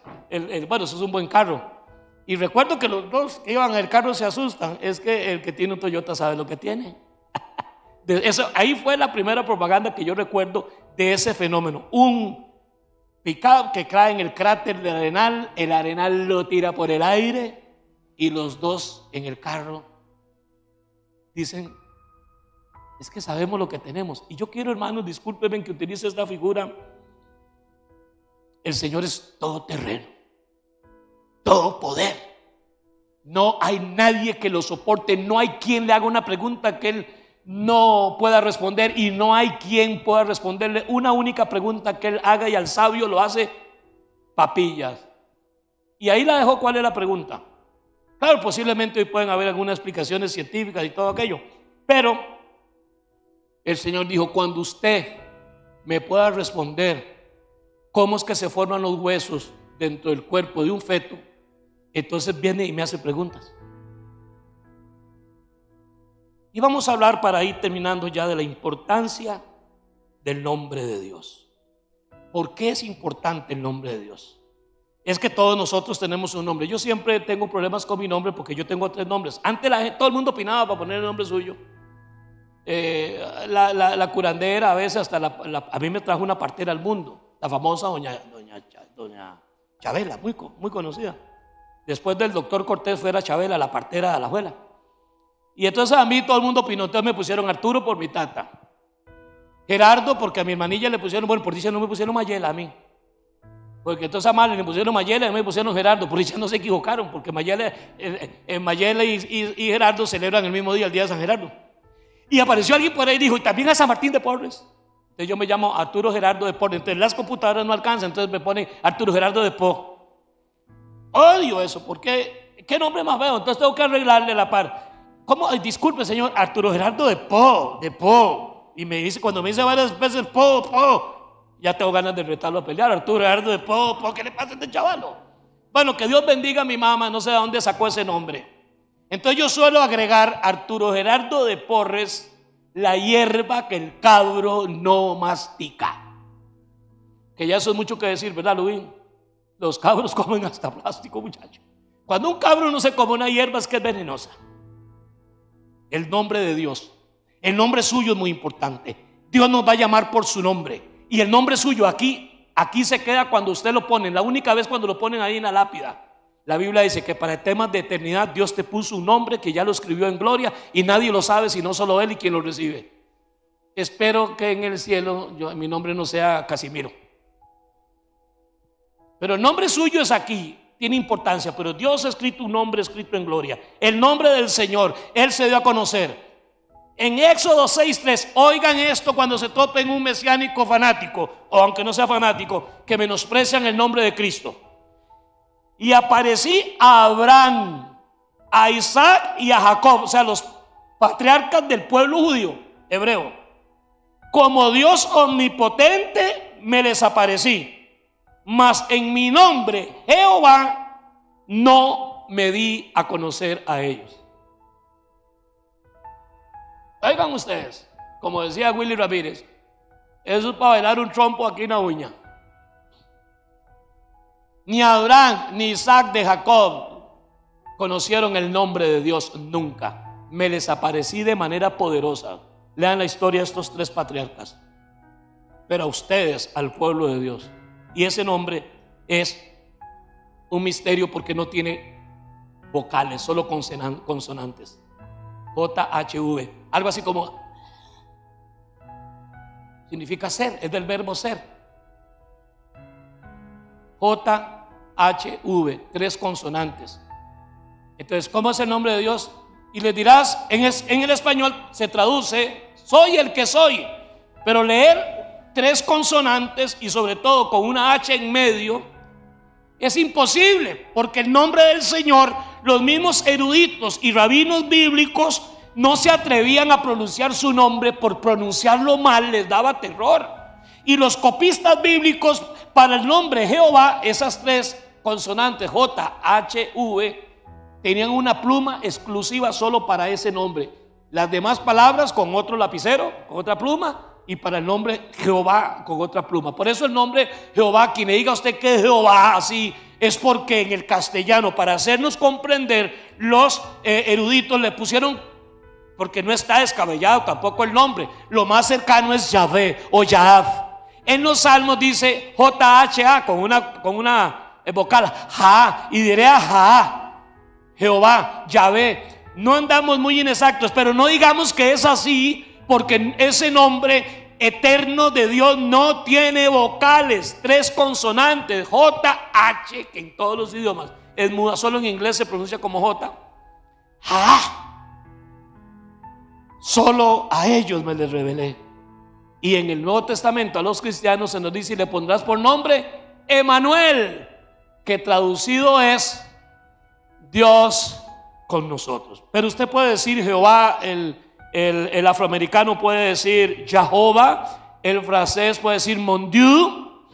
Bueno, eso es un buen carro. Y recuerdo que los dos que iban en el carro se asustan. Es que el que tiene un Toyota sabe lo que tiene. Ahí fue la primera propaganda que yo recuerdo de ese fenómeno. Un pick-up que cae en el cráter del Arenal, el Arenal lo tira por el aire y los dos en el carro dicen, Es que sabemos lo que tenemos. Y yo quiero, hermanos, discúlpenme que utilice esta figura. El Señor es todoterreno, todo poder. No hay nadie que lo soporte. No hay quien le haga una pregunta que Él no pueda responder. Y no hay quien pueda responderle una única pregunta que Él haga, y al sabio lo hace papillas. Y ahí la dejó. ¿Cuál es la pregunta? Claro, posiblemente hoy pueden haber algunas explicaciones científicas y todo aquello, pero el Señor dijo: cuando usted me pueda responder cómo es que se forman los huesos dentro del cuerpo de un feto, entonces viene y me hace preguntas. Y vamos a hablar, para ir terminando ya, de la importancia del nombre de Dios. ¿Por qué es importante el nombre de Dios? Es que todos nosotros tenemos un nombre. Yo siempre tengo problemas con mi nombre porque yo tengo 3 nombres. Antes todo el mundo opinaba para poner el nombre suyo. La curandera, a veces hasta a mí me trajo una partera al mundo, la famosa doña Chabela, muy conocida. Después del doctor Cortés fuera Chabela, la partera de la abuela. Y entonces a mí todo el mundo opinó. Entonces me pusieron Arturo por mi tata, Gerardo porque a mi hermanilla le pusieron, bueno, por dicha no me pusieron Mayela a mí, porque entonces a Male le pusieron Mayela y a mí me pusieron Gerardo. Por dicha no se equivocaron, porque Mayela y Gerardo celebran el mismo día, el día de San Gerardo. Y apareció alguien por ahí y dijo: y también a San Martín de Porres. Entonces yo me llamo Arturo Gerardo de Porres. Entonces las computadoras no alcanzan, entonces me ponen Arturo Gerardo de Po. Odio eso, porque ¿qué nombre más feo? Entonces tengo que arreglarle la par. ¿Cómo? Ay, disculpe, señor, Arturo Gerardo de Po. Y me dice, cuando me dice varias veces Po, ya tengo ganas de retarlo a pelear. Arturo Gerardo de Po, ¿qué le pasa a este chavalo? Bueno, que Dios bendiga a mi mamá, no sé de dónde sacó ese nombre. Entonces yo suelo agregar Arturo Gerardo de Porres, la hierba que el cabro no mastica. Que ya eso es mucho que decir, ¿verdad, Luis? Los cabros comen hasta plástico, muchachos. Cuando un cabro no se come una hierba es que es venenosa. El nombre de Dios, el nombre suyo es muy importante. Dios nos va a llamar por su nombre. Y el nombre suyo aquí se queda cuando usted lo pone. La única vez cuando lo ponen ahí en la lápida. La Biblia dice que para temas de eternidad Dios te puso un nombre que ya lo escribió en gloria, y nadie lo sabe sino solo Él y quien lo recibe. Espero que en el cielo mi nombre no sea Casimiro, pero el nombre suyo es aquí, tiene importancia. Pero Dios ha escrito un nombre escrito en gloria, el nombre del Señor. Él se dio a conocer en Éxodo 6:3. Oigan esto cuando se topen un mesiánico fanático, o aunque no sea fanático, que menosprecian el nombre de Cristo. Y aparecí a Abraham, a Isaac y a Jacob, o sea, los patriarcas del pueblo judío, hebreo. Como Dios omnipotente me les aparecí, mas en mi nombre, Jehová, no me di a conocer a ellos. Oigan ustedes, como decía Willy Ramírez, eso es para bailar un trompo aquí en la uña. Ni Abraham ni Isaac de Jacob conocieron el nombre de Dios nunca. Me les aparecí de manera poderosa. Lean la historia de estos 3 patriarcas. Pero a ustedes, al pueblo de Dios. Y ese nombre es un misterio porque no tiene vocales, solo consonantes. JHV, algo así como significa ser, es del verbo ser. JHV, 3 consonantes. Entonces, ¿cómo es el nombre de Dios? Y les dirás, en el español se traduce: soy el que soy. Pero leer 3 consonantes y sobre todo con una H en medio es imposible, porque el nombre del Señor, los mismos eruditos y rabinos bíblicos no se atrevían a pronunciar su nombre. Por pronunciarlo mal les daba terror. Y los copistas bíblicos, para el nombre Jehová, esas 3 consonantes JHV, tenían una pluma exclusiva solo para ese nombre. Las demás palabras con otro lapicero, con otra pluma, y para el nombre Jehová con otra pluma. Por eso el nombre Jehová, quien le diga a usted que es Jehová así, es porque en el castellano, para hacernos comprender, los eruditos le pusieron, porque no está descabellado tampoco el nombre, lo más cercano es Yahvé o Yahaf. En los salmos dice JHA con una vocal, Ja, y diré a Ja, Jehová, Yahvé. No andamos muy inexactos, pero no digamos que es así, porque ese nombre eterno de Dios no tiene vocales, 3 consonantes, J, H, que en todos los idiomas es muda, solo en inglés se pronuncia como J. Solo a ellos me les revelé. Y en el Nuevo Testamento a los cristianos se nos dice: y le pondrás por nombre Emanuel, que traducido es Dios con nosotros. Pero usted puede decir Jehová, el afroamericano puede decir Jehová, el francés puede decir Mon Dieu,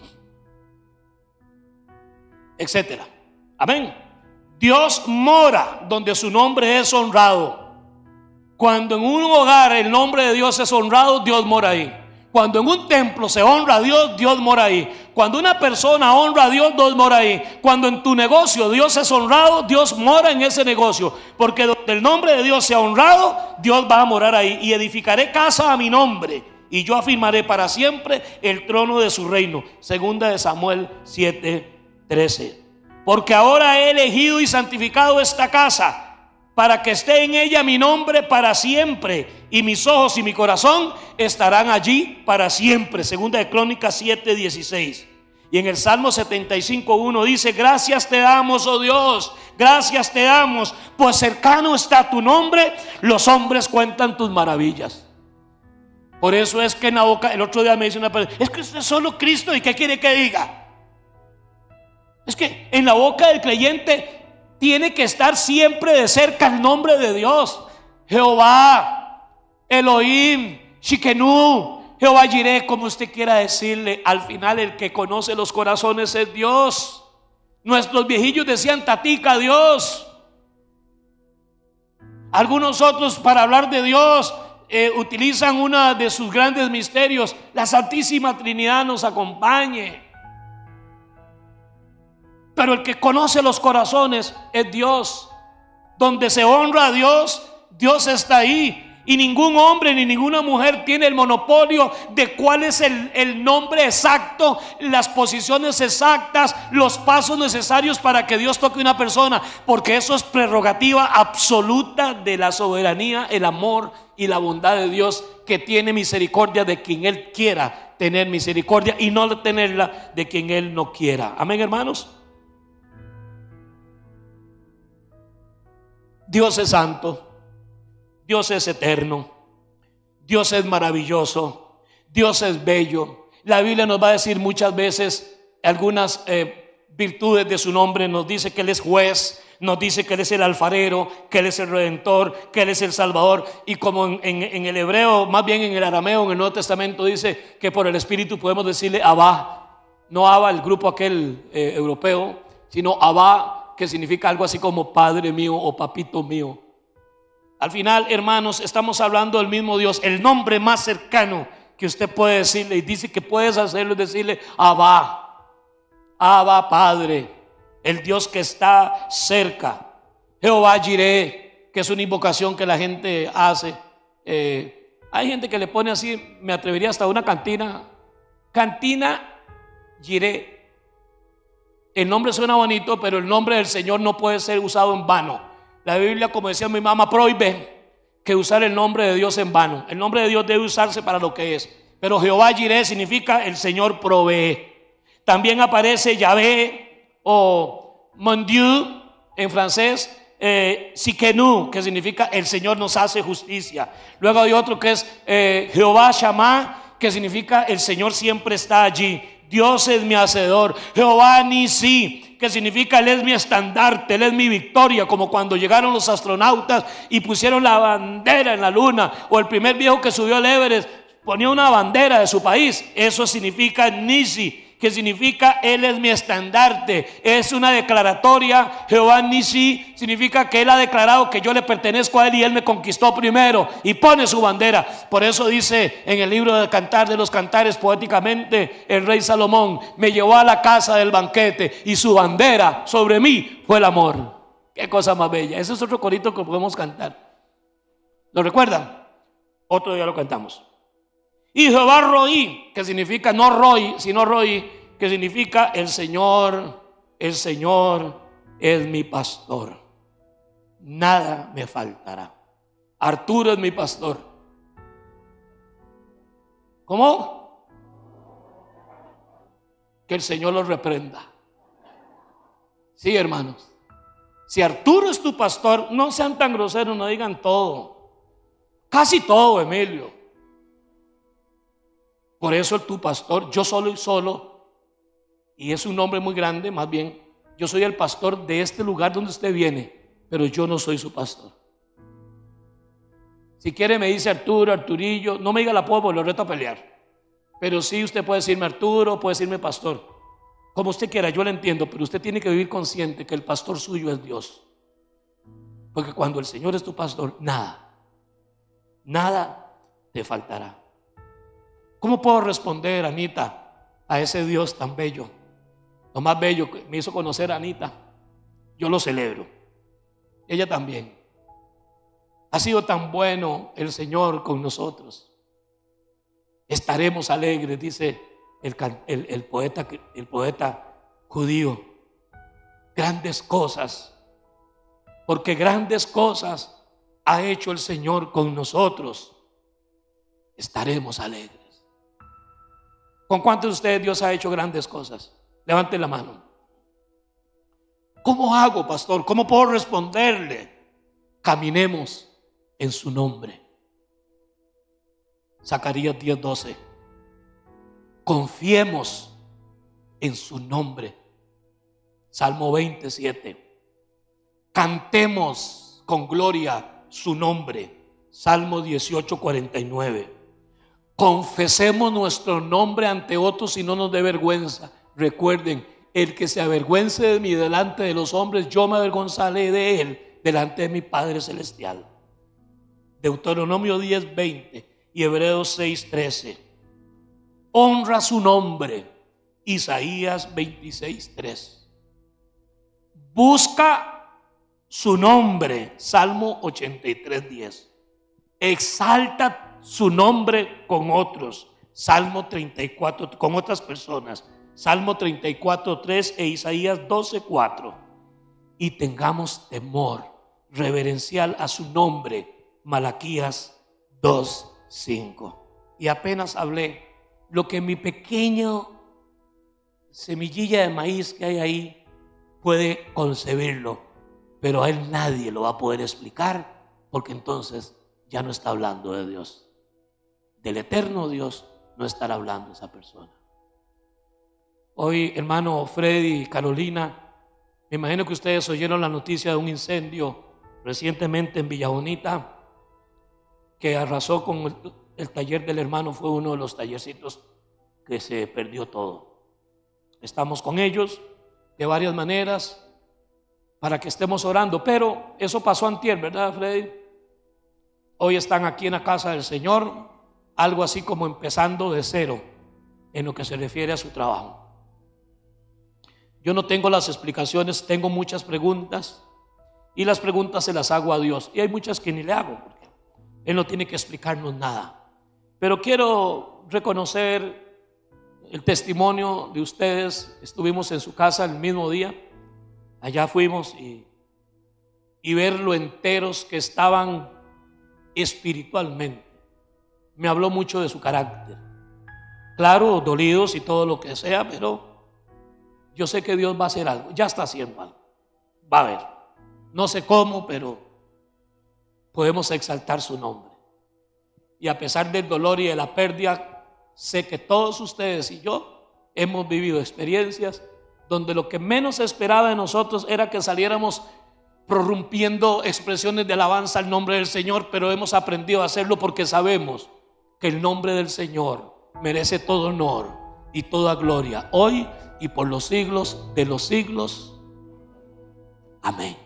etcétera. Amén. Dios mora donde su nombre es honrado. Cuando en un hogar el nombre de Dios es honrado, Dios mora ahí. Cuando en un templo se honra a Dios, Dios mora ahí. Cuando una persona honra a Dios, Dios mora ahí. Cuando en tu negocio Dios es honrado, Dios mora en ese negocio. Porque donde el nombre de Dios sea honrado, Dios va a morar ahí. Y edificaré casa a mi nombre, y yo afirmaré para siempre el trono de su reino. Segunda de Samuel 7:13. Porque ahora he elegido y santificado esta casa, para que esté en ella mi nombre para siempre, y mis ojos y mi corazón estarán allí para siempre. Segunda de Crónicas 7:16. Y en el Salmo 75:1 dice: gracias te damos, oh Dios, gracias te damos, pues cercano está tu nombre, los hombres cuentan tus maravillas. Por eso es que en la boca, el otro día me dice una persona: es que usted es solo Cristo, ¿y qué quiere que diga? Es que en la boca del creyente tiene que estar siempre de cerca el nombre de Dios. Jehová, Elohim, Shikenu, Jehová Jireh, como usted quiera decirle. Al final el que conoce los corazones es Dios. Nuestros viejillos decían tatica Dios. Algunos otros, para hablar de Dios, utilizan uno de sus grandes misterios: la Santísima Trinidad nos acompañe. Pero el que conoce los corazones es Dios. Donde se honra a Dios, Dios está ahí. Y ningún hombre ni ninguna mujer tiene el monopolio de cuál es el nombre exacto, las posiciones exactas, los pasos necesarios para que Dios toque a una persona, porque eso es prerrogativa absoluta de la soberanía, el amor y la bondad de Dios, que tiene misericordia de quien Él quiera tener misericordia, y no tenerla de quien Él no quiera. Amén, hermanos. Dios es santo, Dios es eterno, Dios es maravilloso, Dios es bello. La Biblia nos va a decir muchas veces algunas virtudes de su nombre. Nos dice que Él es juez, nos dice que Él es el alfarero, que Él es el redentor, que Él es el salvador. Y como en el hebreo, más bien en el arameo, en el Nuevo Testamento, dice que por el Espíritu podemos decirle Abba. No Abba, el grupo aquel europeo, sino Abba, que significa algo así como Padre mío o Papito mío. Al final, hermanos, estamos hablando del mismo Dios. El nombre más cercano que usted puede decirle, y dice que puedes hacerlo, es decirle Abba, Abba Padre, el Dios que está cerca. Jehová Jireh, que es una invocación que la gente hace. Hay gente que le pone así, me atrevería hasta una cantina Jireh. El nombre suena bonito, pero el nombre del Señor no puede ser usado en vano. La Biblia, como decía mi mamá, prohíbe que usar el nombre de Dios en vano. El nombre de Dios debe usarse para lo que es. Pero Jehová Jireh significa el Señor provee. También aparece Yahvé o Mon Dieu en francés, Sikenu, que significa el Señor nos hace justicia. Luego hay otro que es Jehová Shammah, que significa el Señor siempre está allí. Dios es mi hacedor. Jehová Nisi, que significa Él es mi estandarte, Él es mi victoria, como cuando llegaron los astronautas y pusieron la bandera en la luna, o el primer viejo que subió al Everest ponía una bandera de su país. Eso significa Nisi, que significa Él es mi estandarte. Es una declaratoria. Jehová Nisi significa que Él ha declarado que yo le pertenezco a Él y Él me conquistó primero, y pone su bandera. Por eso dice en el libro del Cantar de los Cantares, poéticamente, el rey Salomón: me llevó a la casa del banquete y su bandera sobre mí fue el amor. Qué cosa más bella. Ese es otro corito que podemos cantar. ¿Lo recuerdan? Otro día lo cantamos. Y Jehová Roí, que significa no Roy, sino Roí, que significa el Señor es mi pastor, nada me faltará. Arturo es mi pastor. ¿Cómo? Que el Señor los reprenda. Sí, hermanos. Si Arturo es tu pastor, no sean tan groseros, no digan todo. Casi todo, Emilio. Por eso tu pastor, yo solo y solo, y es un nombre muy grande, más bien, yo soy el pastor de este lugar donde usted viene, pero yo no soy su pastor. Si quiere me dice Arturo, Arturillo, no me diga el apodo porque lo reto a pelear. Pero sí, usted puede decirme Arturo, puede decirme pastor, como usted quiera, yo lo entiendo, pero usted tiene que vivir consciente que el pastor suyo es Dios. Porque cuando el Señor es tu pastor, nada te faltará. ¿Cómo puedo responder, Anita, a ese Dios tan bello? Lo más bello que me hizo conocer a Anita, yo lo celebro. Ella también. Ha sido tan bueno el Señor con nosotros. Estaremos alegres, dice el poeta judío. Grandes cosas, porque grandes cosas ha hecho el Señor con nosotros. Estaremos alegres. ¿Con cuántos de ustedes Dios ha hecho grandes cosas? Levanten la mano. ¿Cómo hago, pastor? ¿Cómo puedo responderle? Caminemos en su nombre. Zacarías 10:12. Confiemos en su nombre. Salmo 27. Cantemos con gloria su nombre. Salmo 18:49. Confesemos nuestro nombre ante otros y no nos dé vergüenza. Recuerden, el que se avergüence de mí delante de los hombres, yo me avergonzaré de él delante de mi Padre Celestial. Deuteronomio 10:20 y Hebreos 6:13. Honra su nombre. Isaías 26:3. Busca su nombre. Salmo 83:10. Exalta su nombre con otros. Salmo 34, con otras personas. Salmo 34:3 e Isaías 12:4. Y tengamos temor reverencial a su nombre. Malaquías 2:5. Y apenas hablé lo que mi pequeño semillilla de maíz que hay ahí puede concebirlo, pero a él nadie lo va a poder explicar, porque entonces ya no está hablando de Dios. Del eterno Dios no estará hablando esa persona. Hoy, hermano Freddy y Carolina, me imagino que ustedes oyeron la noticia de un incendio recientemente en Villa Bonita que arrasó con el taller del hermano. Fue uno de los tallercitos que se perdió todo. Estamos con ellos de varias maneras para que estemos orando, pero eso pasó antier, ¿verdad, Freddy? Hoy están aquí en la casa del Señor, algo así como empezando de cero en lo que se refiere a su trabajo. Yo no tengo las explicaciones, tengo muchas preguntas y las preguntas se las hago a Dios, y hay muchas que ni le hago porque Él no tiene que explicarnos nada. Pero quiero reconocer el testimonio de ustedes. Estuvimos en su casa el mismo día, allá fuimos y ver lo enteros que estaban espiritualmente. Me habló mucho de su carácter. Claro, dolidos y todo lo que sea, pero yo sé que Dios va a hacer algo. Ya está haciendo algo. Va a haber. No sé cómo, pero podemos exaltar su nombre. Y a pesar del dolor y de la pérdida, sé que todos ustedes y yo hemos vivido experiencias donde lo que menos se esperaba de nosotros era que saliéramos prorrumpiendo expresiones de alabanza al nombre del Señor, pero hemos aprendido a hacerlo porque sabemos que el nombre del Señor merece todo honor y toda gloria, hoy y por los siglos de los siglos. Amén.